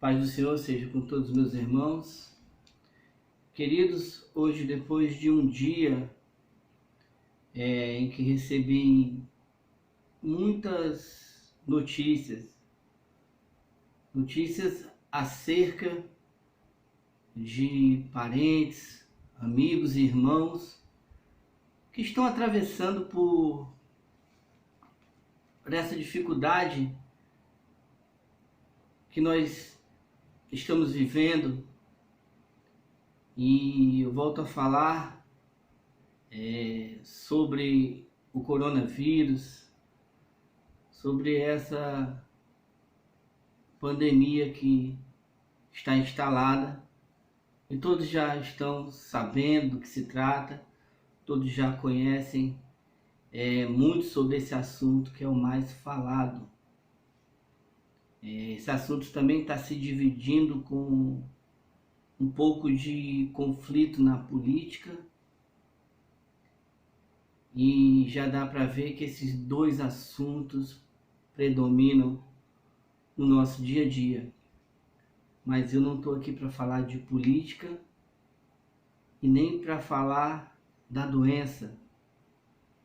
Paz do Senhor seja com todos os meus irmãos. Queridos, hoje, depois de um dia em que recebi muitas notícias acerca de parentes, amigos e irmãos que estão atravessando por essa dificuldade que nós estamos vivendo, e eu volto a falar sobre o coronavírus, sobre essa pandemia que está instalada, e todos já estão sabendo do que se trata, todos já conhecem muito sobre esse assunto, que é o mais falado. Esse assunto também está se dividindo com um pouco de conflito na política, e já dá para ver que esses dois assuntos predominam no nosso dia a dia. Mas eu não estou aqui para falar de política e nem para falar da doença.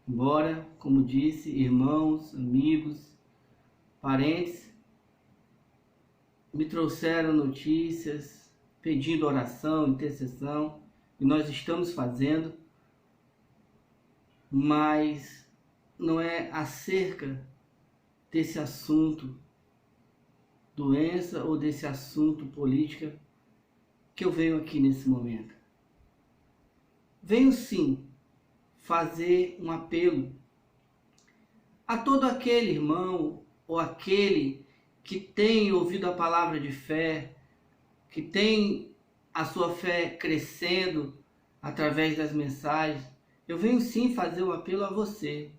Embora, como disse, irmãos, amigos, parentes me trouxeram notícias pedindo oração, intercessão, e nós estamos fazendo, mas não é acerca desse assunto doença ou desse assunto política que eu venho aqui nesse momento. Venho sim fazer um apelo a todo aquele irmão ou aquele que tem ouvido a palavra de fé, que tem a sua fé crescendo através das mensagens. Eu venho sim fazer um apelo a você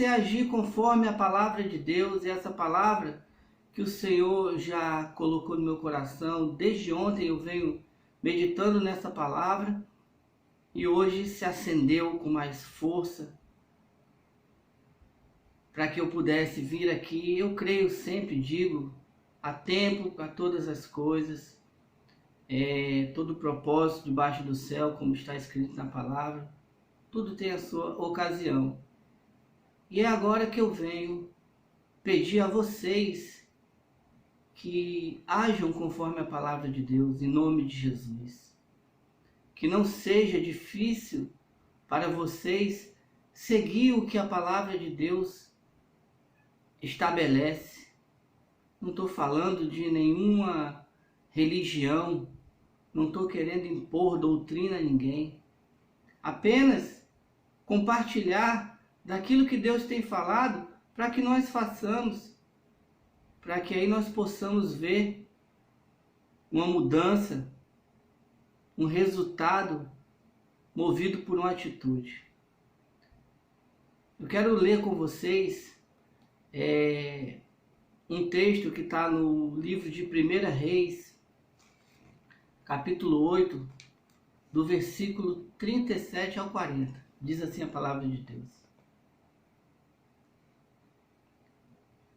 agir conforme a palavra de Deus, e essa palavra que o Senhor já colocou no meu coração. Desde ontem eu venho meditando nessa palavra, e hoje se acendeu com mais força para que eu pudesse vir aqui. Eu creio, sempre digo, há tempo para todas as coisas, todo propósito debaixo do céu, como está escrito na palavra, tudo tem a sua ocasião. E é agora que eu venho pedir a vocês que ajam conforme a palavra de Deus, em nome de Jesus. Que não seja difícil para vocês seguir o que a palavra de Deus estabelece. Não estou falando de nenhuma religião, não estou querendo impor doutrina a ninguém. Apenas compartilhar daquilo que Deus tem falado para que nós façamos, para que aí nós possamos ver uma mudança, um resultado movido por uma atitude. Eu quero ler com vocês um texto que está no livro de 1 Reis, capítulo 8, do versículo 37 ao 40. Diz assim a palavra de Deus: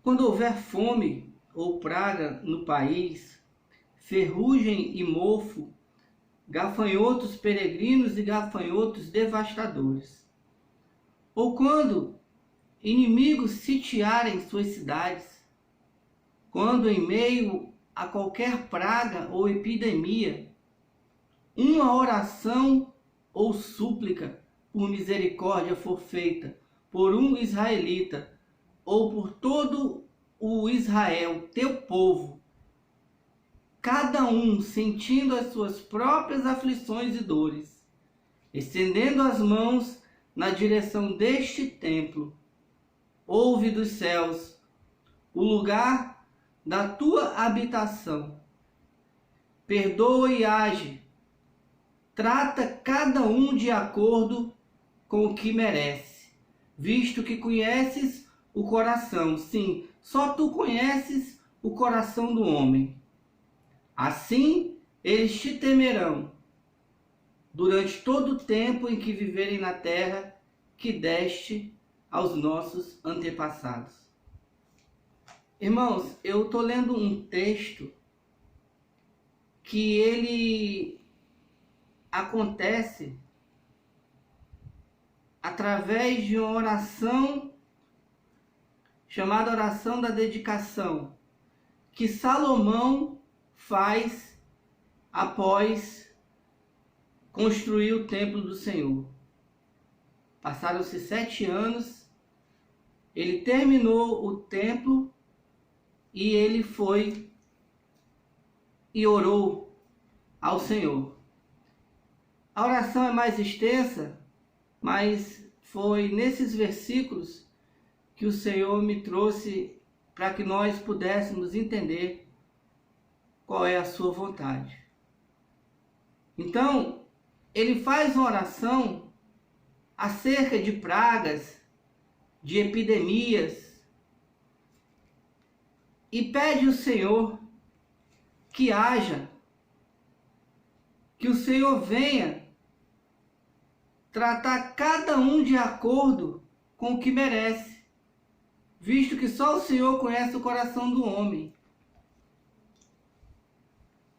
Quando houver fome ou praga no país, ferrugem e mofo, gafanhotos peregrinos e gafanhotos devastadores, ou quando inimigos sitiarem suas cidades, quando em meio a qualquer praga ou epidemia, uma oração ou súplica por misericórdia for feita por um israelita ou por todo o Israel, teu povo, cada um sentindo as suas próprias aflições e dores, estendendo as mãos na direção deste templo, ouve dos céus o lugar da tua habitação, perdoa e age, trata cada um de acordo com o que merece, visto que conheces o coração. Sim, só tu conheces o coração do homem. Assim eles te temerão durante todo o tempo em que viverem na terra que deste aos nossos antepassados. Irmãos, eu estou lendo um texto que ele acontece através de uma oração chamada oração da dedicação, que Salomão faz após construir o templo do Senhor. Passaram-se 7 anos, ele terminou o templo e ele foi e orou ao Senhor. A oração é mais extensa, mas foi nesses versículos que o Senhor me trouxe para que nós pudéssemos entender qual é a sua vontade. Então, ele faz uma oração acerca de pragas, de epidemias, e pede ao Senhor que haja, que o Senhor venha tratar cada um de acordo com o que merece, visto que só o Senhor conhece o coração do homem.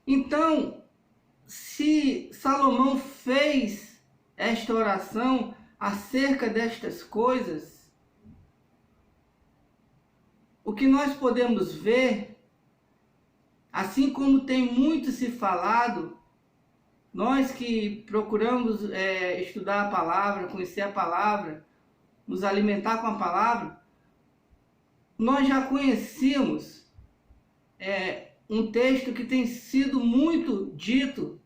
Então, se Salomão fez esta oração acerca destas coisas, o que nós podemos ver, assim como tem muito se falado, nós que procuramos estudar a palavra, conhecer a palavra, nos alimentar com a palavra, nós já conhecíamos um texto que tem sido muito dito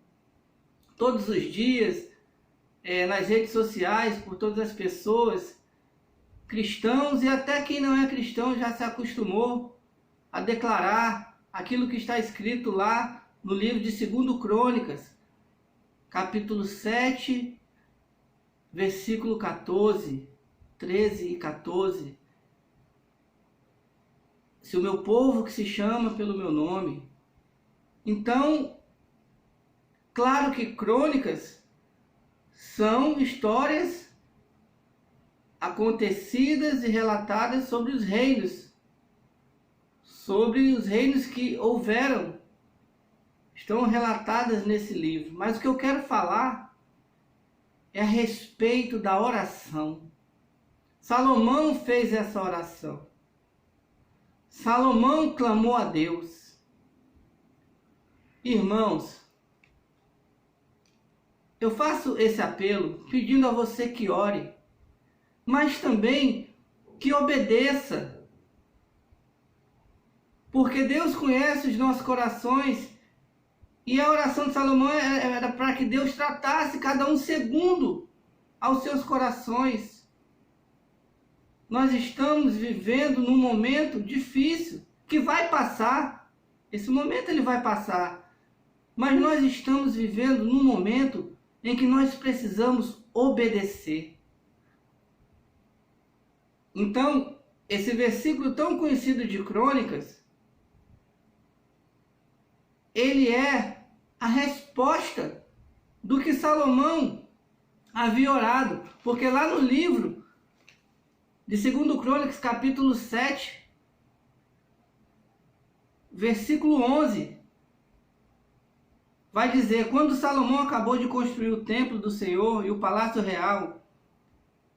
todos os dias, nas redes sociais, por todas as pessoas, cristãos e até quem não é cristão já se acostumou a declarar aquilo que está escrito lá no livro de 2 Crônicas, capítulo 7, versículo 14, 13 e 14. Se o meu povo que se chama pelo meu nome. Então, claro que crônicas são histórias acontecidas e relatadas sobre os reinos que houveram, estão relatadas nesse livro. Mas o que eu quero falar é a respeito da oração. Salomão fez essa oração. Salomão clamou a Deus. Irmãos, eu faço esse apelo pedindo a você que ore, mas também que obedeça. Porque Deus conhece os nossos corações e a oração de Salomão era para que Deus tratasse cada um segundo aos seus corações. Nós estamos vivendo num momento difícil, que vai passar. Esse momento ele vai passar. Mas nós estamos vivendo num momento em que nós precisamos obedecer. Então, esse versículo tão conhecido de Crônicas, ele é a resposta do que Salomão havia orado. Porque lá no livro de 2 Crônicas, capítulo 7, versículo 11, vai dizer: quando Salomão acabou de construir o templo do Senhor e o palácio real,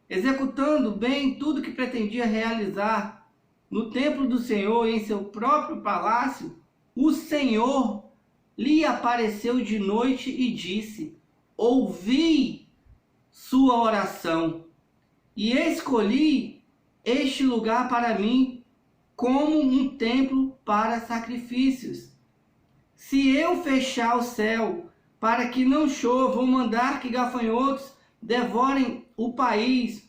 executando bem tudo que pretendia realizar no templo do Senhor e em seu próprio palácio, o Senhor lhe apareceu de noite e disse: ouvi sua oração e escolhi este lugar para mim como um templo para sacrifícios. Se eu fechar o céu para que não chova, ou mandar que gafanhotos devorem o país,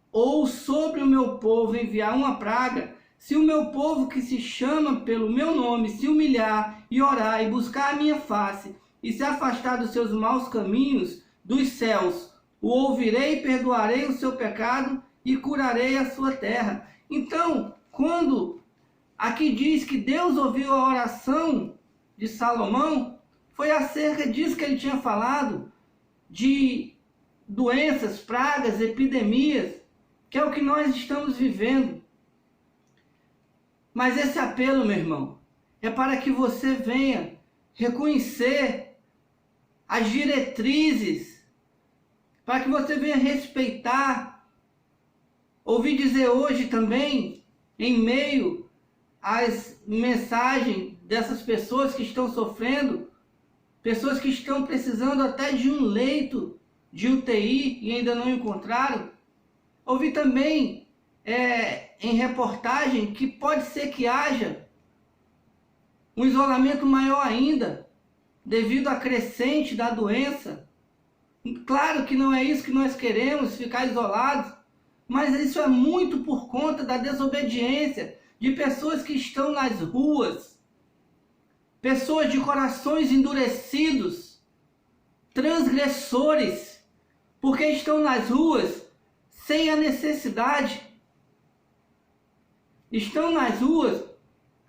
ou sobre o meu povo enviar uma praga, se o meu povo que se chama pelo meu nome se humilhar e orar e buscar a minha face e se afastar dos seus maus caminhos, dos céus o ouvirei e perdoarei o seu pecado e curarei a sua terra. Então, quando aqui diz que Deus ouviu a oração de Salomão, foi acerca disso que ele tinha falado, de doenças, pragas, epidemias, que é o que nós estamos vivendo. Mas esse apelo, meu irmão, é para que você venha reconhecer as diretrizes, para que você venha respeitar. Ouvi dizer hoje também, em meio às mensagens dessas pessoas que estão sofrendo, pessoas que estão precisando até de um leito de UTI e ainda não encontraram. Ouvi também em reportagem que pode ser que haja um isolamento maior ainda, devido à crescente da doença. Claro que não é isso que nós queremos, ficar isolados, mas isso é muito por conta da desobediência de pessoas que estão nas ruas, pessoas de corações endurecidos, transgressores, porque estão nas ruas sem a necessidade, estão nas ruas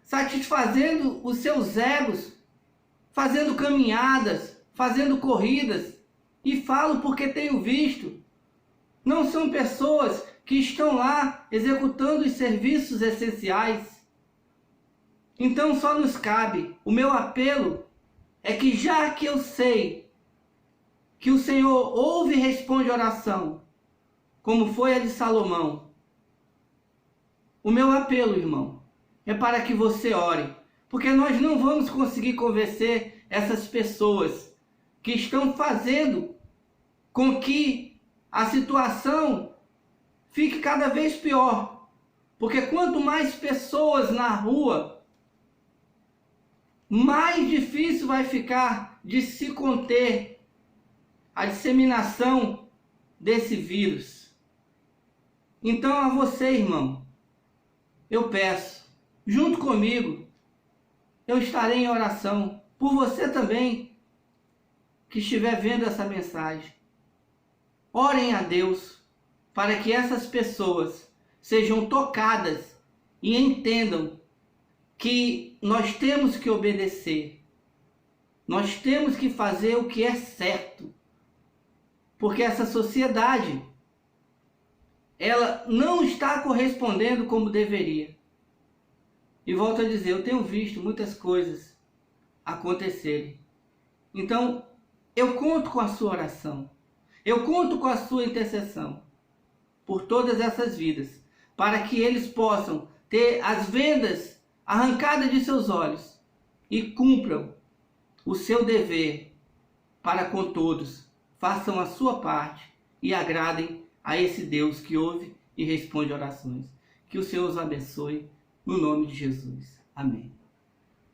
satisfazendo os seus egos, fazendo caminhadas, fazendo corridas, e falo porque tenho visto. Não são pessoas que estão lá executando os serviços essenciais. Então só nos cabe, o meu apelo é que, já que eu sei que o Senhor ouve e responde oração, como foi a de Salomão, o meu apelo, irmão, é para que você ore, porque nós não vamos conseguir convencer essas pessoas que estão fazendo com que a situação fique cada vez pior. Porque quanto mais pessoas na rua, mais difícil vai ficar de se conter a disseminação desse vírus. Então a você, irmão, eu peço, junto comigo, eu estarei em oração por você também que estiver vendo essa mensagem. Orem a Deus para que essas pessoas sejam tocadas e entendam que nós temos que obedecer. Nós temos que fazer o que é certo. Porque essa sociedade, ela não está correspondendo como deveria. E volto a dizer, eu tenho visto muitas coisas acontecerem. Então, eu conto com a sua oração. Eu conto com a sua intercessão por todas essas vidas, para que eles possam ter as vendas arrancadas de seus olhos e cumpram o seu dever para com todos. Façam a sua parte e agradem a esse Deus que ouve e responde orações. Que o Senhor os abençoe, no nome de Jesus. Amém.